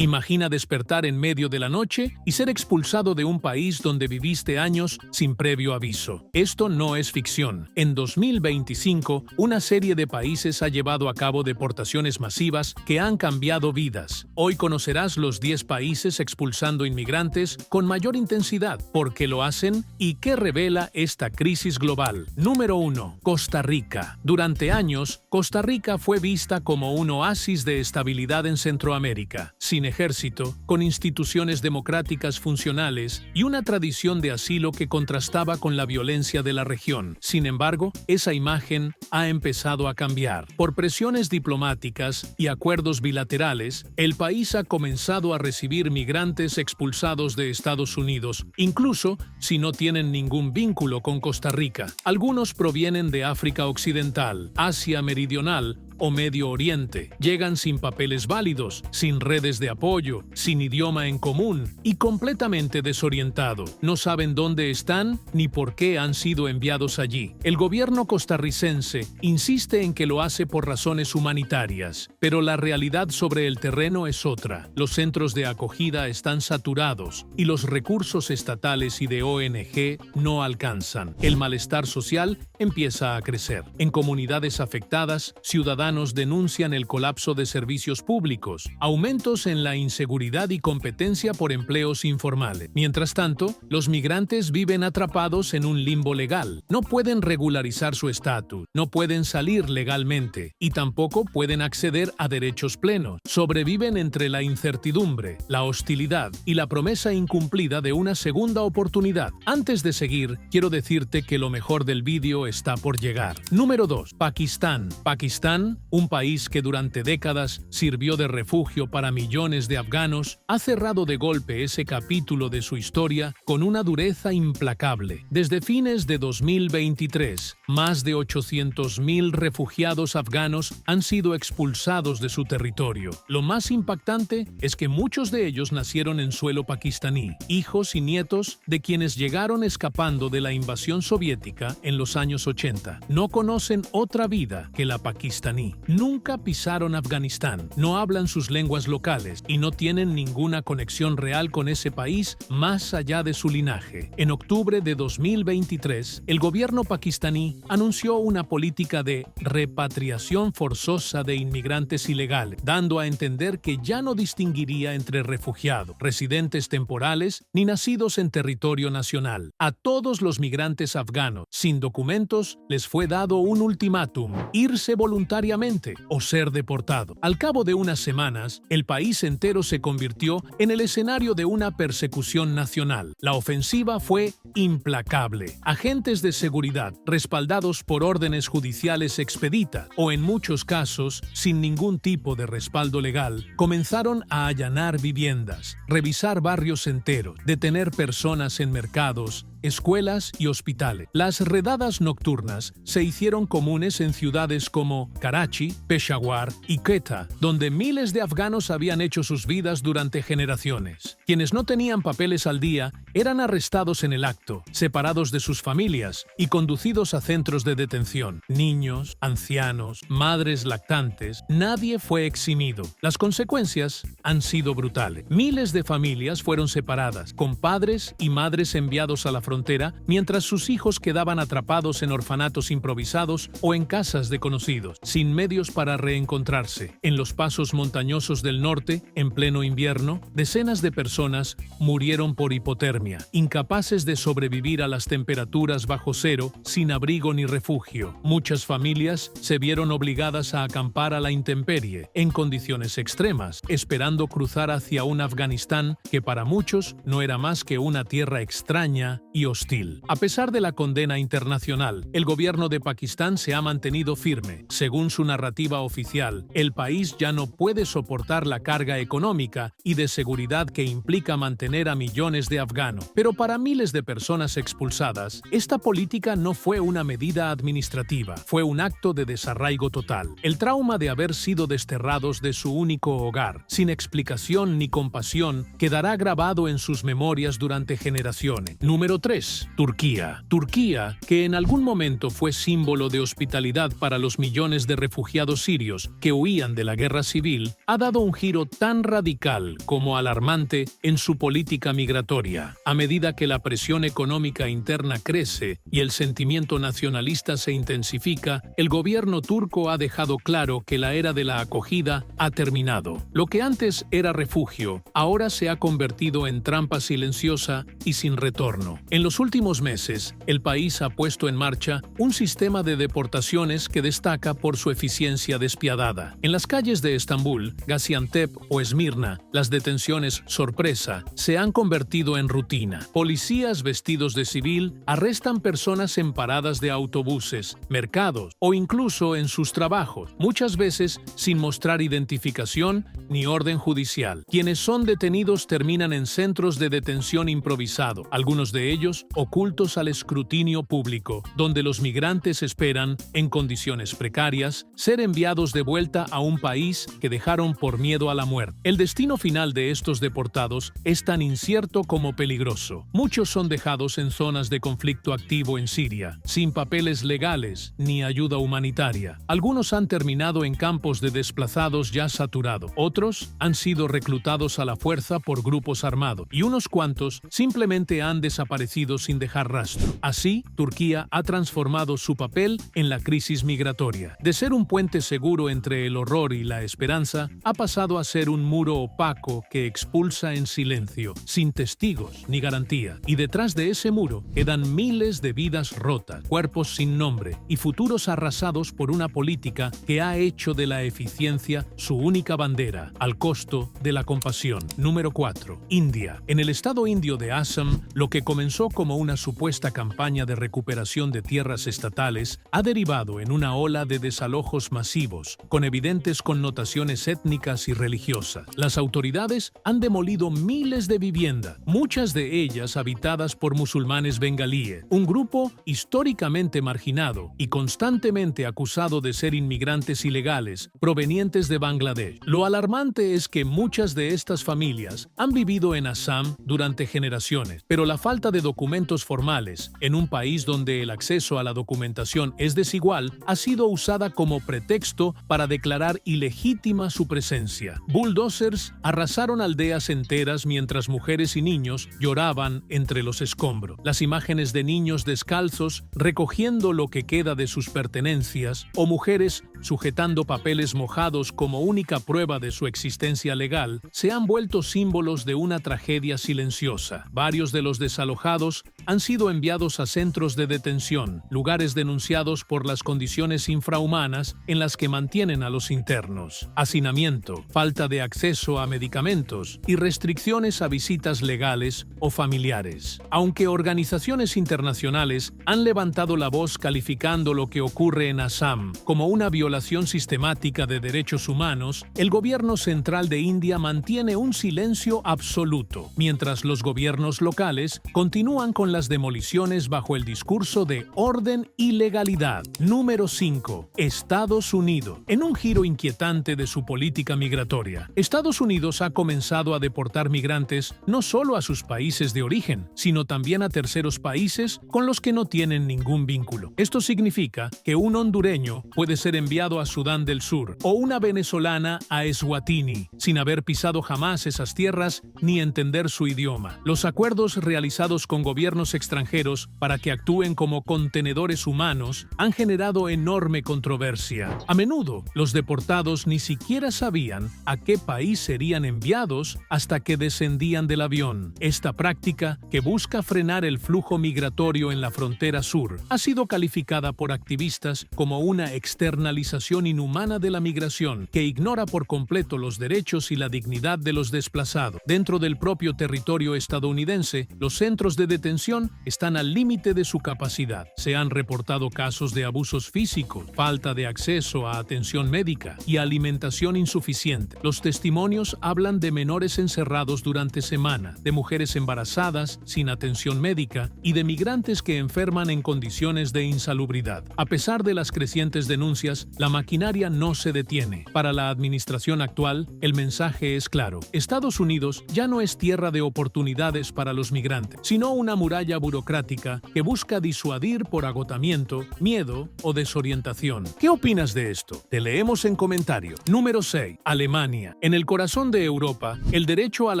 Imagina despertar en medio de la noche y ser expulsado de un país donde viviste años sin previo aviso. Esto no es ficción. En 2025, una serie de países ha llevado a cabo deportaciones masivas que han cambiado vidas. Hoy conocerás los 10 países expulsando inmigrantes con mayor intensidad, por qué lo hacen y qué revela esta crisis global. Número 1. Costa Rica. Durante años, Costa Rica fue vista como un oasis de estabilidad en Centroamérica, sin ejército, con instituciones democráticas funcionales y una tradición de asilo que contrastaba con la violencia de la región. Sin embargo, esa imagen ha empezado a cambiar. Por presiones diplomáticas y acuerdos bilaterales, el país ha comenzado a recibir migrantes expulsados de Estados Unidos, incluso si no tienen ningún vínculo con Costa Rica. Algunos provienen de África Occidental, Asia Meridional o Medio Oriente. Llegan sin papeles válidos, sin redes de apoyo, sin idioma en común y completamente desorientados. No saben dónde están ni por qué han sido enviados allí. El gobierno costarricense insiste en que lo hace por razones humanitarias, pero la realidad sobre el terreno es otra. Los centros de acogida están saturados y los recursos estatales y de ONG no alcanzan. El malestar social empieza a crecer. En comunidades afectadas, ciudadanos denuncian el colapso de servicios públicos, aumentos en la inseguridad y competencia por empleos informales. Mientras tanto, los migrantes viven atrapados en un limbo legal. No pueden regularizar su estatus, no pueden salir legalmente y tampoco pueden acceder a derechos plenos. Sobreviven entre la incertidumbre, la hostilidad y la promesa incumplida de una segunda oportunidad. Antes de seguir, quiero decirte que lo mejor del vídeo está por llegar. Número 2. Pakistán. Pakistán, un país que durante décadas sirvió de refugio para millones de afganos, ha cerrado de golpe ese capítulo de su historia con una dureza implacable. Desde fines de 2023, más de 800.000 refugiados afganos han sido expulsados de su territorio. Lo más impactante es que muchos de ellos nacieron en suelo pakistaní, hijos y nietos de quienes llegaron escapando de la invasión soviética en los años 80. No conocen otra vida que la pakistaní. Nunca pisaron Afganistán, no hablan sus lenguas locales y no tienen ninguna conexión real con ese país más allá de su linaje. En octubre de 2023, el gobierno pakistaní anunció una política de repatriación forzosa de inmigrantes ilegales, dando a entender que ya no distinguiría entre refugiados, residentes temporales ni nacidos en territorio nacional. A todos los migrantes afganos sin documentos les fue dado un ultimátum: irse voluntariamente o ser deportado. Al cabo de unas semanas, el país entero se convirtió en el escenario de una persecución nacional. La ofensiva fue implacable. Agentes de seguridad, respaldados por órdenes judiciales expeditas o en muchos casos sin ningún tipo de respaldo legal, comenzaron a allanar viviendas, revisar barrios enteros, detener personas en mercados, escuelas y hospitales. Las redadas nocturnas se hicieron comunes en ciudades como Karachi, Peshawar y Quetta, donde miles de afganos habían hecho sus vidas durante generaciones. Quienes no tenían papeles al día eran arrestados en el acto, separados de sus familias y conducidos a centros de detención. Niños, ancianos, madres lactantes, nadie fue eximido. Las consecuencias han sido brutales. Miles de familias fueron separadas, con padres y madres enviados a la frontera, mientras sus hijos quedaban atrapados en orfanatos improvisados o en casas de conocidos, sin medios para reencontrarse. En los pasos montañosos del norte, en pleno invierno, decenas de personas murieron por hipotermia, incapaces de sobrevivir a las temperaturas bajo cero, sin abrigo ni refugio. Muchas familias se vieron obligadas a acampar a la intemperie, en condiciones extremas, esperando cruzar hacia un Afganistán que para muchos no era más que una tierra extraña y hostil. A pesar de la condena internacional, el gobierno de Pakistán se ha mantenido firme. Según su narrativa oficial, el país ya no puede soportar la carga económica y de seguridad que implica mantener a millones de afganos. Pero para miles de personas, personas expulsadas, esta política no fue una medida administrativa, fue un acto de desarraigo total. El trauma de haber sido desterrados de su único hogar, sin explicación ni compasión, quedará grabado en sus memorias durante generaciones. Número 3. Turquía. Turquía, que en algún momento fue símbolo de hospitalidad para los millones de refugiados sirios que huían de la guerra civil, ha dado un giro tan radical como alarmante en su política migratoria. A medida que la presión económica interna crece y el sentimiento nacionalista se intensifica, el gobierno turco ha dejado claro que la era de la acogida ha terminado. Lo que antes era refugio, ahora se ha convertido en trampa silenciosa y sin retorno. En los últimos meses, el país ha puesto en marcha un sistema de deportaciones que destaca por su eficiencia despiadada. En las calles de Estambul, Gaziantep o Esmirna, las detenciones sorpresa se han convertido en rutina. Policías vestidos de civil arrestan personas en paradas de autobuses, mercados o incluso en sus trabajos, muchas veces sin mostrar identificación ni orden judicial. Quienes son detenidos terminan en centros de detención improvisado, algunos de ellos ocultos al escrutinio público, donde los migrantes esperan, en condiciones precarias, ser enviados de vuelta a un país que dejaron por miedo a la muerte. El destino final de estos deportados es tan incierto como peligroso. Muchos son dejados en zonas de conflicto activo en Siria, sin papeles legales ni ayuda humanitaria. Algunos han terminado en campos de desplazados ya saturados. Otros han sido reclutados a la fuerza por grupos armados. Y unos cuantos simplemente han desaparecido sin dejar rastro. Así, Turquía ha transformado su papel en la crisis migratoria. De ser un puente seguro entre el horror y la esperanza, ha pasado a ser un muro opaco que expulsa en silencio, sin testigos ni garantía. Y detrás de ese muro quedan miles de vidas rotas, cuerpos sin nombre y futuros arrasados por una política que ha hecho de la eficiencia su única bandera, al costo de la compasión. Número 4. India. En el estado indio de Assam, lo que comenzó como una supuesta campaña de recuperación de tierras estatales ha derivado en una ola de desalojos masivos, con evidentes connotaciones étnicas y religiosas. Las autoridades han demolido miles de viviendas, muchas de ellas habitadas por musulmanes bengalíes, un grupo históricamente marginado y constantemente acusado de ser inmigrantes ilegales provenientes de Bangladesh. Lo alarmante es que muchas de estas familias han vivido en Assam durante generaciones, pero la falta de documentos formales en un país donde el acceso a la documentación es desigual ha sido usada como pretexto para declarar ilegítima su presencia. Bulldozers arrasaron aldeas enteras mientras mujeres y niños lloraban entre los escombros. Las imágenes de niños descalzos recogiendo lo que queda de sus pertenencias o mujeres sujetando papeles mojados como única prueba de su existencia legal se han vuelto símbolos de una tragedia silenciosa. Varios de los desalojados han sido enviados a centros de detención, lugares denunciados por las condiciones infrahumanas en las que mantienen a los internos. Hacinamiento, falta de acceso a medicamentos y restricciones a visitas legales o familiares. Aunque organizaciones internacionales han levantado la voz calificando lo que ocurre en Assam como una violación sistemática de derechos humanos, el gobierno central de India mantiene un silencio absoluto, mientras los gobiernos locales continúan con las demoliciones bajo el discurso de orden y legalidad. Número 5. Estados Unidos. En un giro inquietante de su política migratoria, Estados Unidos ha comenzado a deportar migrantes no solo a sus países de origen, sino también a terceros países con los que no tienen ningún vínculo. Esto significa que un hondureño puede ser enviado a Sudán del Sur o una venezolana a Eswatini, sin haber pisado jamás esas tierras ni entender su idioma. Los acuerdos realizados con gobiernos extranjeros para que actúen como contenedores humanos han generado enorme controversia. A menudo, los deportados ni siquiera sabían a qué país serían enviados hasta que descendían del avión. Esta práctica, que busca frenar el flujo migratorio en la frontera sur, ha sido calificada por activistas como una externalización inhumana de la migración que ignora por completo los derechos y la dignidad de los desplazados. Dentro del propio territorio estadounidense, los centros de detención detención están al límite de su capacidad. Se han reportado casos de abusos físicos, falta de acceso a atención médica y alimentación insuficiente. Los testimonios hablan de menores encerrados durante semanas, de mujeres embarazadas sin atención médica y de migrantes que enferman en condiciones de insalubridad. A pesar de las crecientes denuncias, la maquinaria no se detiene. Para la administración actual, el mensaje es claro. Estados Unidos ya no es tierra de oportunidades para los migrantes, sino una muralla burocrática que busca disuadir por agotamiento, miedo o desorientación. ¿Qué opinas de esto? Te leemos en comentario. Número 6. Alemania. En el corazón de Europa, el derecho al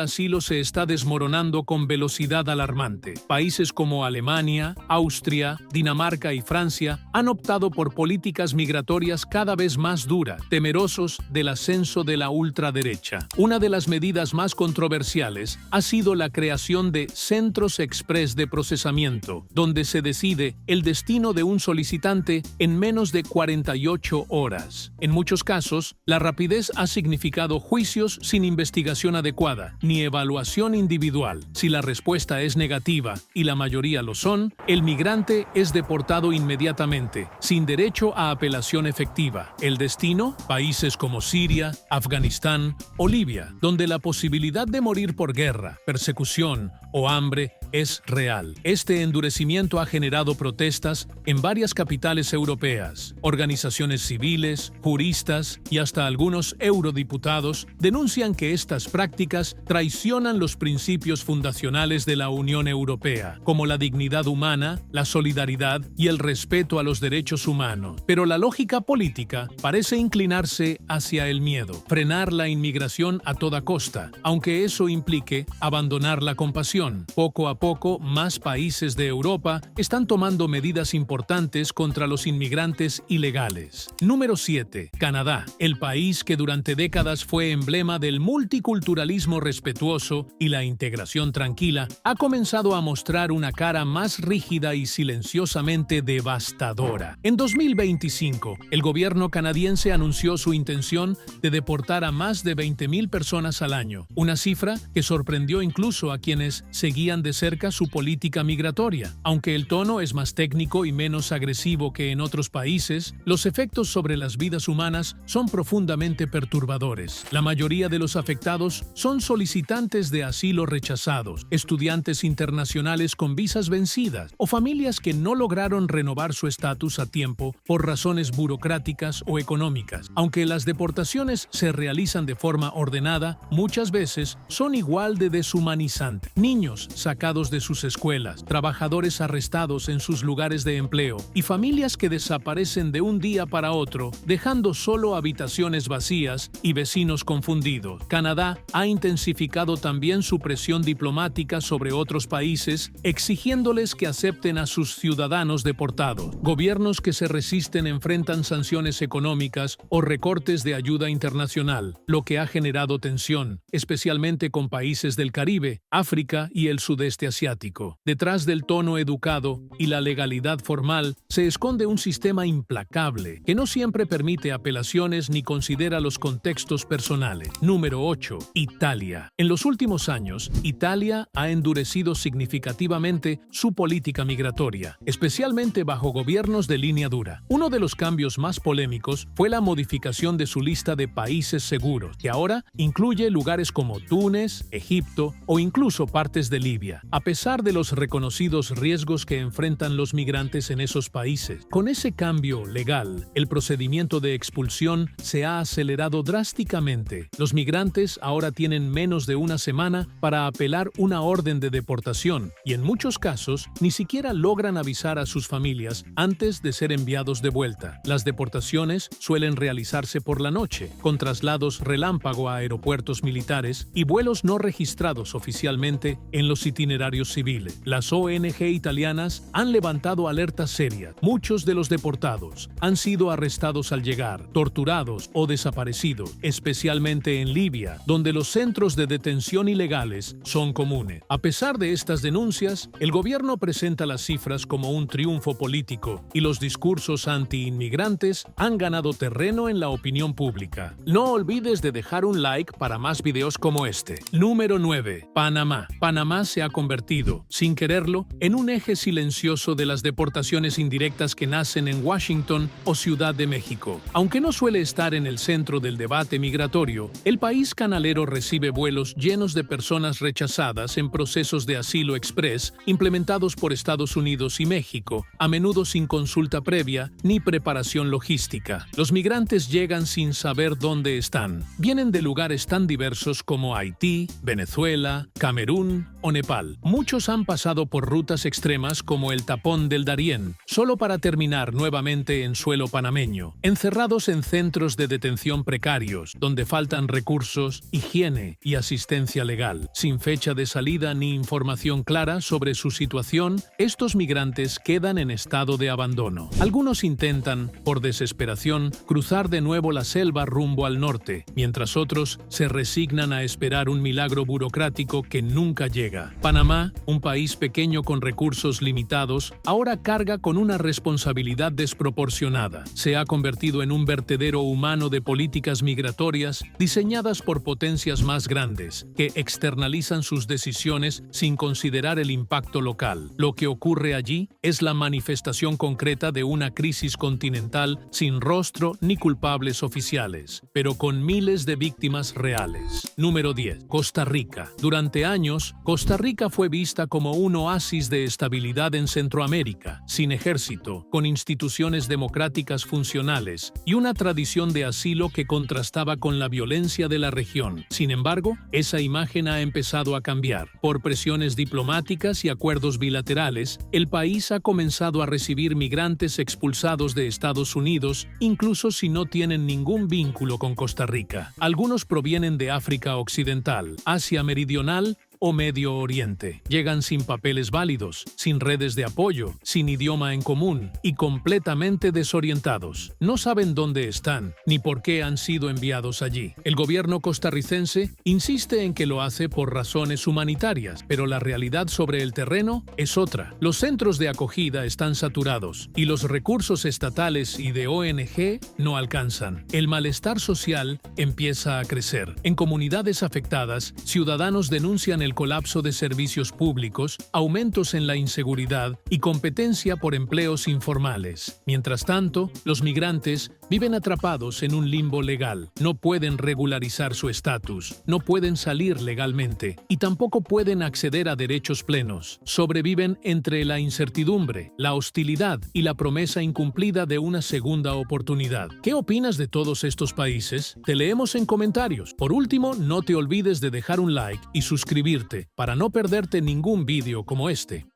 asilo se está desmoronando con velocidad alarmante. Países como Alemania, Austria, Dinamarca y Francia han optado por políticas migratorias cada vez más duras, temerosos del ascenso de la ultraderecha. Una de las medidas más controversiales ha sido la creación de centros express de procesamiento, donde se decide el destino de un solicitante en menos de 48 horas. En muchos casos, la rapidez ha significado juicios sin investigación adecuada ni evaluación individual. Si la respuesta es negativa, y la mayoría lo son, el migrante es deportado inmediatamente, sin derecho a apelación efectiva. El destino, países como Siria, Afganistán o Libia, donde la posibilidad de morir por guerra, persecución o hambre es real. Este endurecimiento ha generado protestas en varias capitales europeas. Organizaciones civiles, juristas y hasta algunos eurodiputados denuncian que estas prácticas traicionan los principios fundacionales de la Unión Europea, como la dignidad humana, la solidaridad y el respeto a los derechos humanos. Pero la lógica política parece inclinarse hacia el miedo, frenar la inmigración a toda costa, aunque eso implique abandonar la compasión. Poco a poco, más países de Europa están tomando medidas importantes contra los inmigrantes ilegales. Número 7. Canadá, el país que durante décadas fue emblema del multiculturalismo respetuoso y la integración tranquila, ha comenzado a mostrar una cara más rígida y silenciosamente devastadora. En 2025, el gobierno canadiense anunció su intención de deportar a más de 20,000 personas al año, una cifra que sorprendió incluso a quienes seguían de cerca su política migratoria. Aunque el tono es más técnico y menos agresivo que en otros países, los efectos sobre las vidas humanas son profundamente perturbadores. La mayoría de los afectados son solicitantes de asilo rechazados, estudiantes internacionales con visas vencidas o familias que no lograron renovar su estatus a tiempo por razones burocráticas o económicas. Aunque las deportaciones se realizan de forma ordenada, muchas veces son igual de deshumanizantes. Niños sacados de sus escuelas, trabajadores arrestados en sus lugares de empleo y familias que desaparecen de un día para otro, dejando solo habitaciones vacías y vecinos confundidos. Canadá ha intensificado también su presión diplomática sobre otros países, exigiéndoles que acepten a sus ciudadanos deportados. Gobiernos que se resisten enfrentan sanciones económicas o recortes de ayuda internacional, lo que ha generado tensión, especialmente con países del Caribe, África y el sudeste asiático. Detrás del tono educado y la legalidad formal se esconde un sistema implacable que no siempre permite apelaciones ni considera los contextos personales. Número 8. Italia. En los últimos años, Italia ha endurecido significativamente su política migratoria, especialmente bajo gobiernos de línea dura. Uno de los cambios más polémicos fue la modificación de su lista de países seguros, que ahora incluye lugares como Túnez, Egipto o incluso partes de Libia, a pesar de los reconocidos riesgos que enfrentan los migrantes en esos países. Con ese cambio legal, el procedimiento de expulsión se ha acelerado drásticamente. Los migrantes ahora tienen menos de una semana para apelar una orden de deportación y en muchos casos ni siquiera logran avisar a sus familias antes de ser enviados de vuelta. Las deportaciones suelen realizarse por la noche, con traslados relámpago a aeropuertos militares y vuelos no registrados oficialmente en los itinerarios civiles. Las ONG italianas han levantado alertas serias. Muchos de los deportados han sido arrestados al llegar, torturados o desaparecidos, especialmente en Libia, donde los centros de detención ilegales son comunes. A pesar de estas denuncias, el gobierno presenta las cifras como un triunfo político y los discursos anti-inmigrantes han ganado terreno en la opinión pública. No olvides de dejar un like para más videos como este. Número 9. Panamá. Panamá se ha convertido convertido, sin quererlo, en un eje silencioso de las deportaciones indirectas que nacen en Washington o Ciudad de México. Aunque no suele estar en el centro del debate migratorio, el país canalero recibe vuelos llenos de personas rechazadas en procesos de asilo express implementados por Estados Unidos y México, a menudo sin consulta previa ni preparación logística. Los migrantes llegan sin saber dónde están. Vienen de lugares tan diversos como Haití, Venezuela, Camerún o Nepal. Muchos han pasado por rutas extremas como el Tapón del Darién, solo para terminar nuevamente en suelo panameño, encerrados en centros de detención precarios, donde faltan recursos, higiene y asistencia legal. Sin fecha de salida ni información clara sobre su situación, estos migrantes quedan en estado de abandono. Algunos intentan, por desesperación, cruzar de nuevo la selva rumbo al norte, mientras otros se resignan a esperar un milagro burocrático que nunca llega. Panamá, un país pequeño con recursos limitados, ahora carga con una responsabilidad desproporcionada. Se ha convertido en un vertedero humano de políticas migratorias diseñadas por potencias más grandes, que externalizan sus decisiones sin considerar el impacto local. Lo que ocurre allí es la manifestación concreta de una crisis continental sin rostro ni culpables oficiales, pero con miles de víctimas reales. Número 10. Costa Rica. Durante años, Costa Rica fue vista como un oasis de estabilidad en Centroamérica, sin ejército, con instituciones democráticas funcionales y una tradición de asilo que contrastaba con la violencia de la región. Sin embargo, esa imagen ha empezado a cambiar. Por presiones diplomáticas y acuerdos bilaterales, el país ha comenzado a recibir migrantes expulsados de Estados Unidos, incluso si no tienen ningún vínculo con Costa Rica. Algunos provienen de África Occidental, Asia Meridional o Medio Oriente. Llegan sin papeles válidos, sin redes de apoyo, sin idioma en común y completamente desorientados. No saben dónde están ni por qué han sido enviados allí. El gobierno costarricense insiste en que lo hace por razones humanitarias, pero la realidad sobre el terreno es otra. Los centros de acogida están saturados y los recursos estatales y de ONG no alcanzan. El malestar social empieza a crecer. En comunidades afectadas, ciudadanos denuncian el colapso de servicios públicos, aumentos en la inseguridad y competencia por empleos informales. Mientras tanto, los migrantes viven atrapados en un limbo legal. No pueden regularizar su estatus, no pueden salir legalmente y tampoco pueden acceder a derechos plenos. Sobreviven entre la incertidumbre, la hostilidad y la promesa incumplida de una segunda oportunidad. ¿Qué opinas de todos estos países? Te leemos en comentarios. Por último, no te olvides de dejar un like y suscribirte para no perderte ningún vídeo como este.